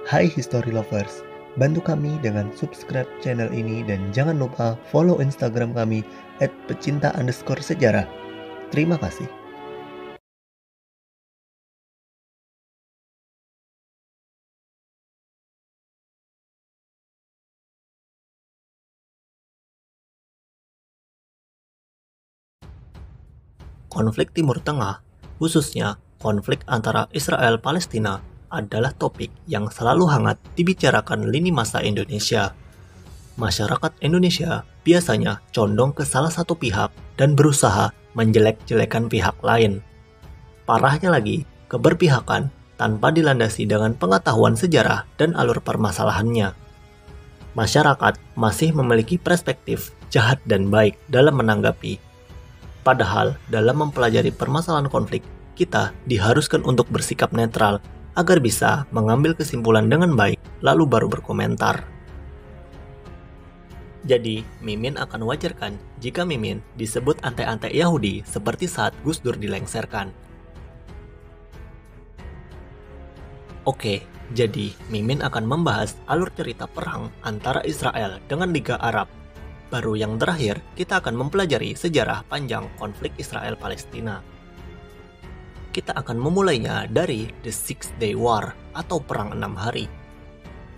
Hai History Lovers, bantu kami dengan subscribe channel ini dan jangan lupa follow Instagram kami @pecinta_sejarah. Terima kasih. Konflik Timur Tengah, khususnya konflik antara Israel-Palestina, adalah topik yang selalu hangat dibicarakan lini masa Indonesia. Masyarakat Indonesia biasanya condong ke salah satu pihak dan berusaha menjelek-jelekan pihak lain. Parahnya lagi, keberpihakan tanpa dilandasi dengan pengetahuan sejarah dan alur permasalahannya. Masyarakat masih memiliki perspektif jahat dan baik dalam menanggapi. Padahal, dalam mempelajari permasalahan konflik, kita diharuskan untuk bersikap netral agar bisa mengambil kesimpulan dengan baik, lalu baru berkomentar. Jadi, Mimin akan wajarkan jika Mimin disebut antek-antek Yahudi seperti saat Gus Dur dilengserkan. Oke, jadi Mimin akan membahas alur cerita perang antara Israel dengan Liga Arab. Baru yang terakhir, kita akan mempelajari sejarah panjang konflik Israel-Palestina. Kita akan memulainya dari The Six-Day War atau Perang 6 Hari.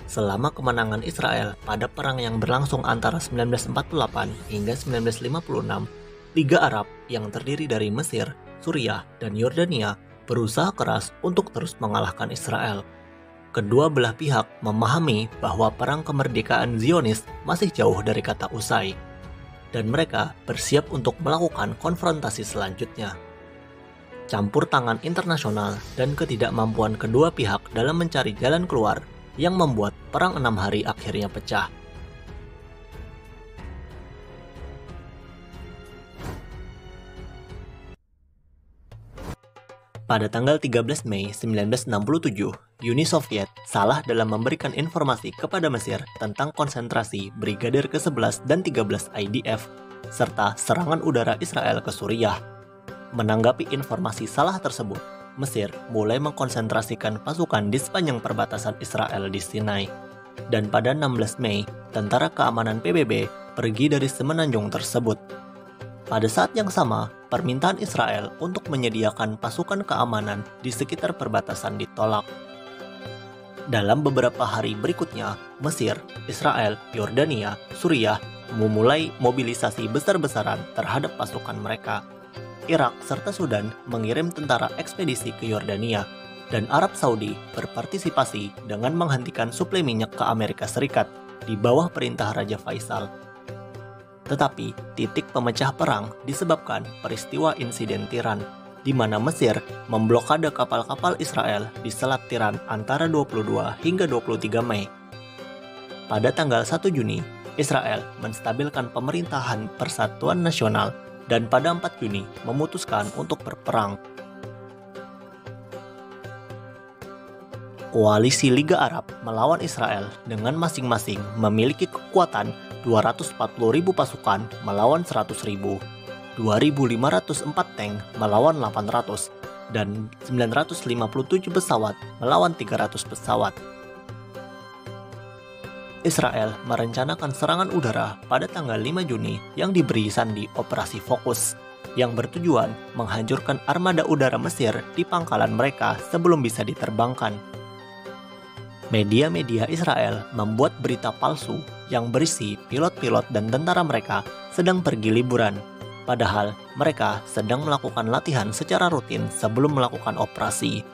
Selama kemenangan Israel pada perang yang berlangsung antara 1948 hingga 1956, Liga Arab yang terdiri dari Mesir, Suriah, dan Yordania berusaha keras untuk terus mengalahkan Israel. Kedua belah pihak memahami bahwa perang kemerdekaan Zionis masih jauh dari kata usai, dan mereka bersiap untuk melakukan konfrontasi selanjutnya. Campur tangan internasional dan ketidakmampuan kedua pihak dalam mencari jalan keluar yang membuat Perang 6 Hari akhirnya pecah. Pada tanggal 13 Mei 1967, Uni Soviet salah dalam memberikan informasi kepada Mesir tentang konsentrasi Brigadir ke-11 dan 13 IDF, serta serangan udara Israel ke Suriah. Menanggapi informasi salah tersebut, Mesir mulai mengkonsentrasikan pasukan di sepanjang perbatasan Israel di Sinai. Dan pada 16 Mei, Tentara Keamanan PBB pergi dari semenanjung tersebut. Pada saat yang sama, permintaan Israel untuk menyediakan pasukan keamanan di sekitar perbatasan ditolak. Dalam beberapa hari berikutnya, Mesir, Israel, Yordania, Suriah memulai mobilisasi besar-besaran terhadap pasukan mereka. Irak serta Sudan mengirim tentara ekspedisi ke Yordania, dan Arab Saudi berpartisipasi dengan menghentikan suplai minyak ke Amerika Serikat di bawah perintah Raja Faisal. Tetapi, titik pemecah perang disebabkan peristiwa insiden Tiran, di mana Mesir memblokade kapal-kapal Israel di Selat Tiran antara 22 hingga 23 Mei. Pada tanggal 1 Juni, Israel menstabilkan pemerintahan Persatuan Nasional dan pada 4 Juni memutuskan untuk berperang. Koalisi Liga Arab melawan Israel dengan masing-masing memiliki kekuatan 240.000 pasukan melawan 100.000, 2.504 tank melawan 800, dan 957 pesawat melawan 300 pesawat. Israel merencanakan serangan udara pada tanggal 5 Juni yang diberi sandi Operasi Fokus, yang bertujuan menghancurkan armada udara Mesir di pangkalan mereka sebelum bisa diterbangkan. Media-media Israel membuat berita palsu yang berisi pilot-pilot dan tentara mereka sedang pergi liburan, padahal mereka sedang melakukan latihan secara rutin sebelum melakukan operasi.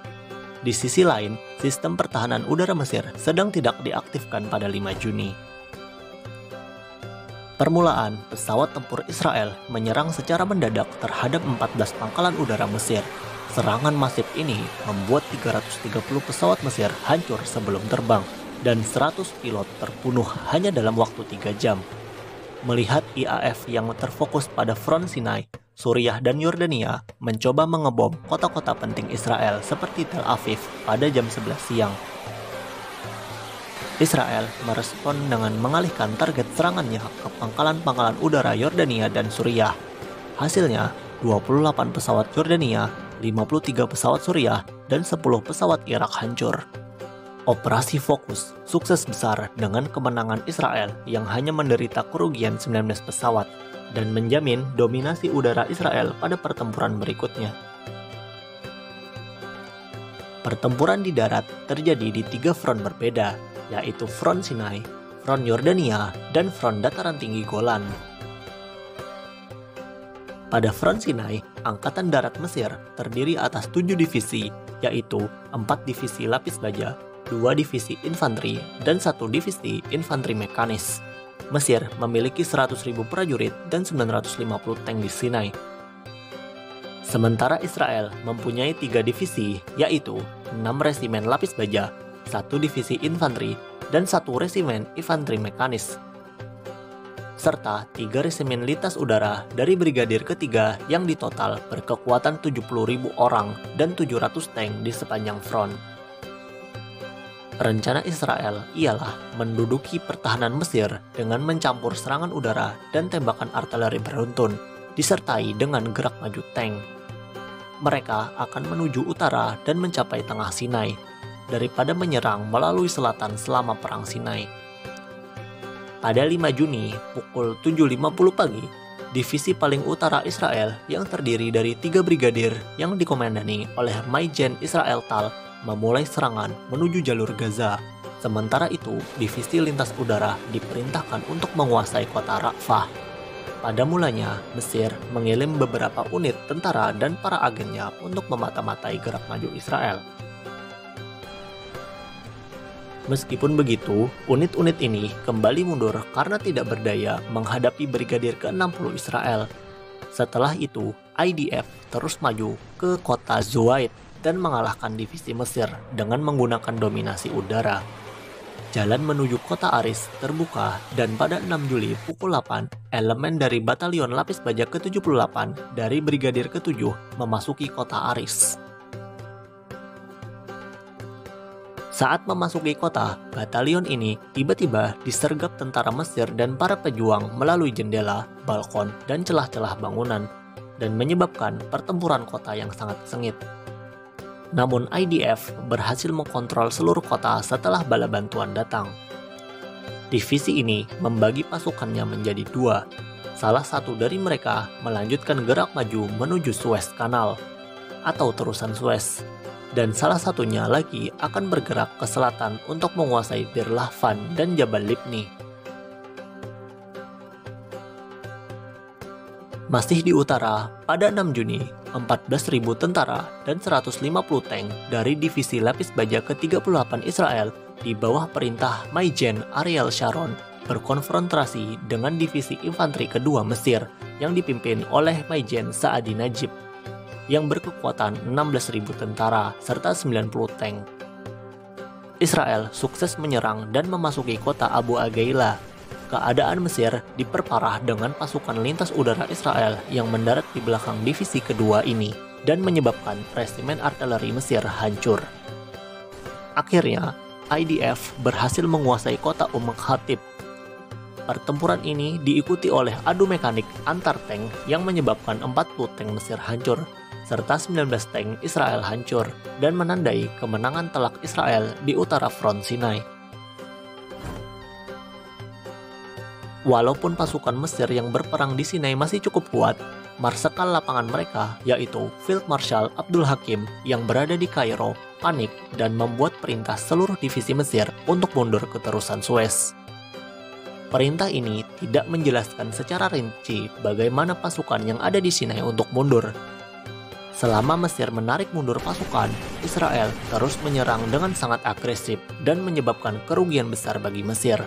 Di sisi lain, sistem pertahanan udara Mesir sedang tidak diaktifkan pada 5 Juni. Permulaan, pesawat tempur Israel menyerang secara mendadak terhadap 14 pangkalan udara Mesir. Serangan masif ini membuat 330 pesawat Mesir hancur sebelum terbang, dan 100 pilot terbunuh hanya dalam waktu 3 jam. Melihat IAF yang terfokus pada front Sinai, Suriah dan Yordania mencoba mengebom kota-kota penting Israel seperti Tel Aviv pada jam 11 siang. Israel merespon dengan mengalihkan target serangannya ke pangkalan-pangkalan udara Yordania dan Suriah. Hasilnya, 28 pesawat Yordania, 53 pesawat Suriah, dan 10 pesawat Irak hancur. Operasi Fokus sukses besar dengan kemenangan Israel yang hanya menderita kerugian 19 pesawat dan menjamin dominasi udara Israel pada pertempuran berikutnya. Pertempuran di darat terjadi di 3 front berbeda, yaitu Front Sinai, Front Yordania, dan Front Dataran Tinggi Golan. Pada Front Sinai, Angkatan Darat Mesir terdiri atas 7 divisi, yaitu 4 divisi lapis baja, 2 divisi infanteri, dan 1 divisi infanteri mekanis. Mesir memiliki 100.000 prajurit dan 950 tank di Sinai. Sementara Israel mempunyai 3 divisi, yaitu 6 resimen lapis baja, 1 divisi infanteri, dan 1 resimen infanteri mekanis, serta 3 resimen lintas udara dari Brigadir ketiga yang ditotal berkekuatan 70.000 orang dan 700 tank di sepanjang front. Rencana Israel ialah menduduki pertahanan Mesir dengan mencampur serangan udara dan tembakan artileri beruntun, disertai dengan gerak maju tank. Mereka akan menuju utara dan mencapai tengah Sinai, daripada menyerang melalui selatan selama Perang Sinai. Pada 5 Juni pukul 7.50 pagi, divisi paling utara Israel yang terdiri dari 3 brigadir yang dikomandani oleh Maijen Israel Tal memulai serangan menuju jalur Gaza. Sementara itu, divisi lintas udara diperintahkan untuk menguasai kota Rafah. Pada mulanya, Mesir mengirim beberapa unit tentara dan para agennya untuk memata-matai gerak maju Israel. Meskipun begitu, unit-unit ini kembali mundur karena tidak berdaya menghadapi Brigadir ke-60 Israel. Setelah itu, IDF terus maju ke kota Zuwait dan mengalahkan divisi Mesir dengan menggunakan dominasi udara. Jalan menuju kota Aris terbuka dan pada 6 Juli pukul 8, elemen dari Batalion Lapis Baja ke-78 dari Brigadir ke-7 memasuki kota Aris. Saat memasuki kota, batalion ini tiba-tiba disergap tentara Mesir dan para pejuang melalui jendela, balkon, dan celah-celah bangunan, dan menyebabkan pertempuran kota yang sangat sengit. Namun IDF berhasil mengkontrol seluruh kota setelah bala bantuan datang. Divisi ini membagi pasukannya menjadi 2. Salah satu dari mereka melanjutkan gerak maju menuju Suez Canal atau terusan Suez, dan salah satunya lagi akan bergerak ke selatan untuk menguasai Bir Lahvan dan Jabal Libni. Masih di utara, pada 6 Juni, 14.000 tentara dan 150 tank dari divisi lapis baja ke-38 Israel di bawah perintah Maijen Ariel Sharon berkonfrontasi dengan divisi infanteri kedua Mesir yang dipimpin oleh Maijen Saadi Najib yang berkekuatan 16.000 tentara serta 90 tank. Israel sukses menyerang dan memasuki kota Abu Aghaila. Keadaan Mesir diperparah dengan pasukan lintas udara Israel yang mendarat di belakang divisi kedua ini dan menyebabkan resimen artileri Mesir hancur. Akhirnya, IDF berhasil menguasai kota Khatib. Pertempuran ini diikuti oleh adu mekanik antar tank yang menyebabkan 40 tank Mesir hancur, serta 19 tank Israel hancur, dan menandai kemenangan telak Israel di utara front Sinai. Walaupun pasukan Mesir yang berperang di Sinai masih cukup kuat, marsekal lapangan mereka, yaitu Field Marshal Abdul Hakim yang berada di Kairo, panik dan membuat perintah seluruh divisi Mesir untuk mundur ke terusan Suez. Perintah ini tidak menjelaskan secara rinci bagaimana pasukan yang ada di Sinai untuk mundur. Selama Mesir menarik mundur pasukan, Israel terus menyerang dengan sangat agresif dan menyebabkan kerugian besar bagi Mesir.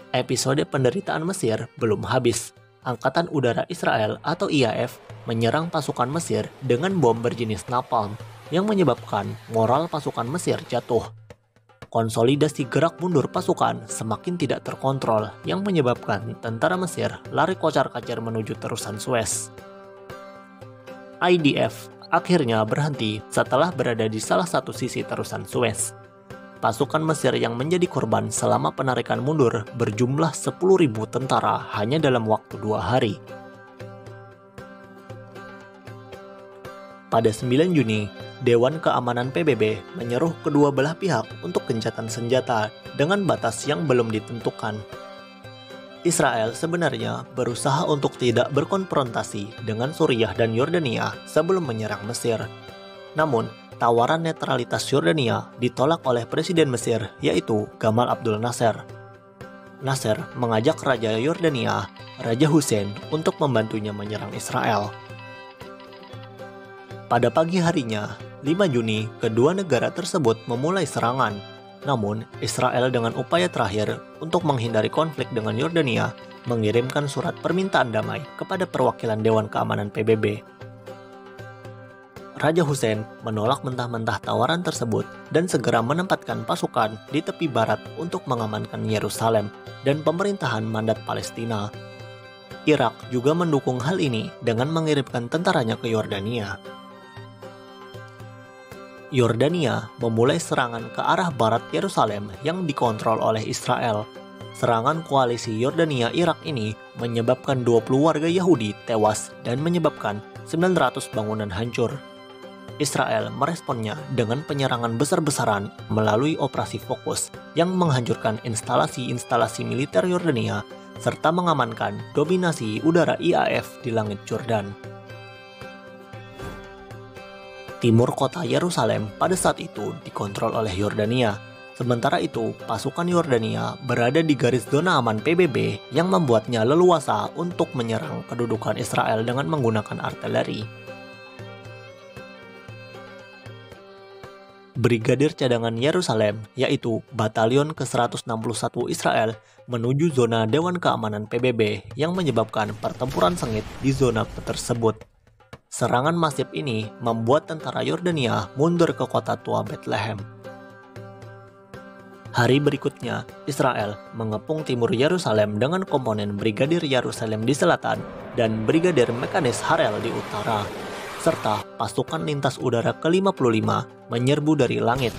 Episode penderitaan Mesir belum habis. Angkatan Udara Israel atau IAF menyerang pasukan Mesir dengan bom berjenis napalm yang menyebabkan moral pasukan Mesir jatuh. Konsolidasi gerak mundur pasukan semakin tidak terkontrol yang menyebabkan tentara Mesir lari kocar-kacir menuju terusan Suez. IDF akhirnya berhenti setelah berada di salah satu sisi terusan Suez. Pasukan Mesir yang menjadi korban selama penarikan mundur berjumlah 10.000 tentara hanya dalam waktu 2 hari. Pada 9 Juni, Dewan Keamanan PBB menyeru kedua belah pihak untuk gencatan senjata dengan batas yang belum ditentukan. Israel sebenarnya berusaha untuk tidak berkonfrontasi dengan Suriah dan Yordania sebelum menyerang Mesir. Namun, tawaran netralitas Yordania ditolak oleh Presiden Mesir, yaitu Gamal Abdul Nasser. Nasser mengajak Raja Yordania, Raja Hussein, untuk membantunya menyerang Israel. Pada pagi harinya, 5 Juni, kedua negara tersebut memulai serangan. Namun, Israel dengan upaya terakhir untuk menghindari konflik dengan Yordania mengirimkan surat permintaan damai kepada perwakilan Dewan Keamanan PBB. Raja Hussein menolak mentah-mentah tawaran tersebut dan segera menempatkan pasukan di tepi barat untuk mengamankan Yerusalem dan pemerintahan mandat Palestina. Irak juga mendukung hal ini dengan mengirimkan tentaranya ke Yordania. Yordania memulai serangan ke arah barat Yerusalem yang dikontrol oleh Israel. Serangan koalisi Yordania-Irak ini menyebabkan 20 warga Yahudi tewas dan menyebabkan 900 bangunan hancur. Israel meresponnya dengan penyerangan besar-besaran melalui operasi Fokus yang menghancurkan instalasi-instalasi militer Yordania serta mengamankan dominasi udara IAF di langit Jordan. Timur kota Yerusalem pada saat itu dikontrol oleh Yordania. Sementara itu, pasukan Yordania berada di garis zona aman PBB yang membuatnya leluasa untuk menyerang kedudukan Israel dengan menggunakan artileri. Brigadir Cadangan Yerusalem, yaitu Batalion ke-161 Israel, menuju zona Dewan Keamanan PBB yang menyebabkan pertempuran sengit di zona tersebut. Serangan masif ini membuat tentara Yordania mundur ke kota tua Bethlehem. Hari berikutnya, Israel mengepung timur Yerusalem dengan komponen Brigadir Yerusalem di selatan dan Brigadir Mekanis Harel di utara, serta pasukan lintas udara ke-55 menyerbu dari langit.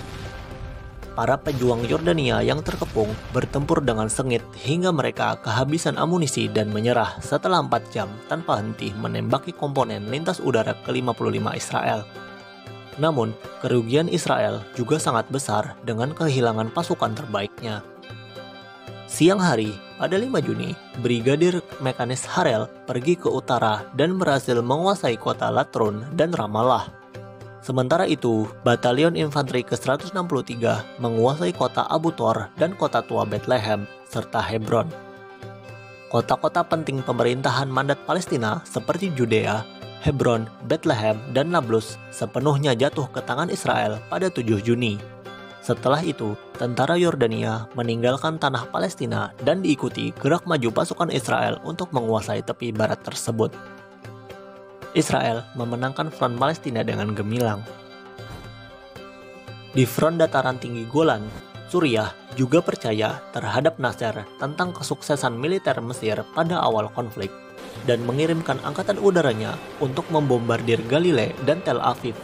Para pejuang Yordania yang terkepung bertempur dengan sengit hingga mereka kehabisan amunisi dan menyerah setelah 4 jam tanpa henti menembaki komponen lintas udara ke-55 Israel. Namun, kerugian Israel juga sangat besar dengan kehilangan pasukan terbaiknya. Siang hari, pada 5 Juni, Brigadir Mekanis Harel pergi ke utara dan berhasil menguasai kota Latrun dan Ramallah. Sementara itu, Batalion Infanteri ke-163 menguasai kota Abu Tor dan kota tua Bethlehem, serta Hebron. Kota-kota penting pemerintahan mandat Palestina seperti Judea, Hebron, Bethlehem, dan Nablus sepenuhnya jatuh ke tangan Israel pada 7 Juni. Setelah itu, tentara Yordania meninggalkan tanah Palestina dan diikuti gerak maju pasukan Israel untuk menguasai tepi barat tersebut. Israel memenangkan front Palestina dengan gemilang. Di front dataran tinggi Golan, Suriah juga percaya terhadap Nasser tentang kesuksesan militer Mesir pada awal konflik dan mengirimkan angkatan udaranya untuk membombardir Galilea dan Tel Aviv.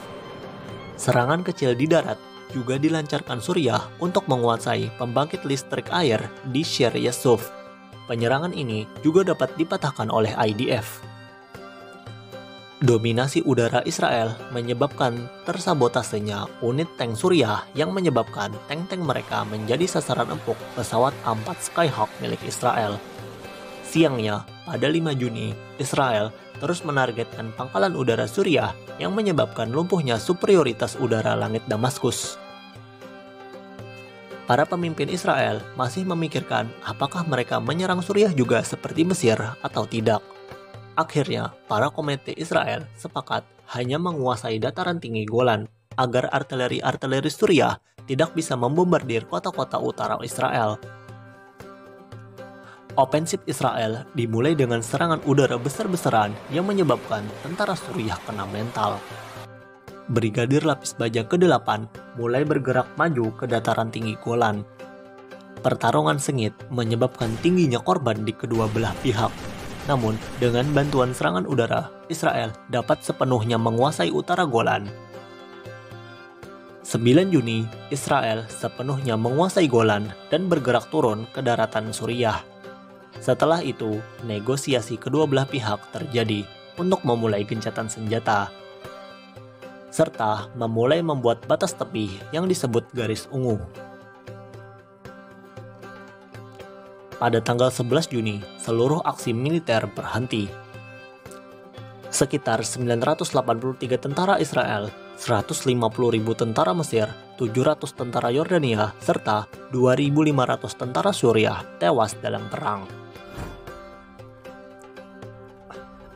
Serangan kecil di darat juga dilancarkan Suriah untuk menguasai pembangkit listrik air di Shir Yasuf. Penyerangan ini juga dapat dipatahkan oleh IDF. Dominasi udara Israel menyebabkan tersabotasenya unit tank Suriah yang menyebabkan tank-tank mereka menjadi sasaran empuk pesawat A4 Skyhawk milik Israel. Siangnya, pada 5 Juni, Israel terus menargetkan pangkalan udara Suriah yang menyebabkan lumpuhnya superioritas udara langit Damaskus. Para pemimpin Israel masih memikirkan apakah mereka menyerang Suriah juga seperti Mesir atau tidak. Akhirnya, para komite Israel sepakat hanya menguasai dataran tinggi Golan agar artileri Suriah tidak bisa membombardir kota-kota utara Israel. Ofensif Israel dimulai dengan serangan udara besar-besaran yang menyebabkan tentara Suriah kena mental. Brigadir Lapis Baja ke-8 mulai bergerak maju ke dataran tinggi Golan. Pertarungan sengit menyebabkan tingginya korban di kedua belah pihak. Namun, dengan bantuan serangan udara, Israel dapat sepenuhnya menguasai utara Golan. 9 Juni, Israel sepenuhnya menguasai Golan dan bergerak turun ke daratan Suriah. Setelah itu, negosiasi kedua belah pihak terjadi untuk memulai gencatan senjata. serta memulai membuat batas tepi yang disebut garis ungu. Pada tanggal 11 Juni, seluruh aksi militer berhenti. Sekitar 983 tentara Israel, 150.000 tentara Mesir, 700 tentara Yordania, serta 2.500 tentara Suriah tewas dalam perang.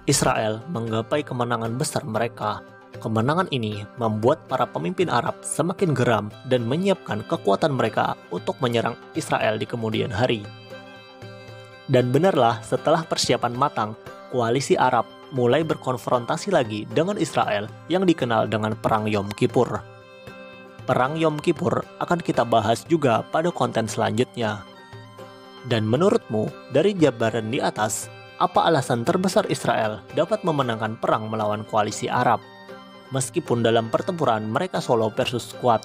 Israel menggapai kemenangan besar mereka. Kemenangan ini membuat para pemimpin Arab semakin geram dan menyiapkan kekuatan mereka untuk menyerang Israel di kemudian hari. Dan benarlah, setelah persiapan matang, koalisi Arab mulai berkonfrontasi lagi dengan Israel yang dikenal dengan Perang Yom Kippur. Perang Yom Kippur akan kita bahas juga pada konten selanjutnya. Dan menurutmu, dari jabaran di atas, apa alasan terbesar Israel dapat memenangkan perang melawan koalisi Arab? Meskipun dalam pertempuran mereka solo versus squad.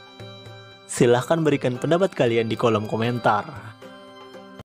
Silahkan berikan pendapat kalian di kolom komentar.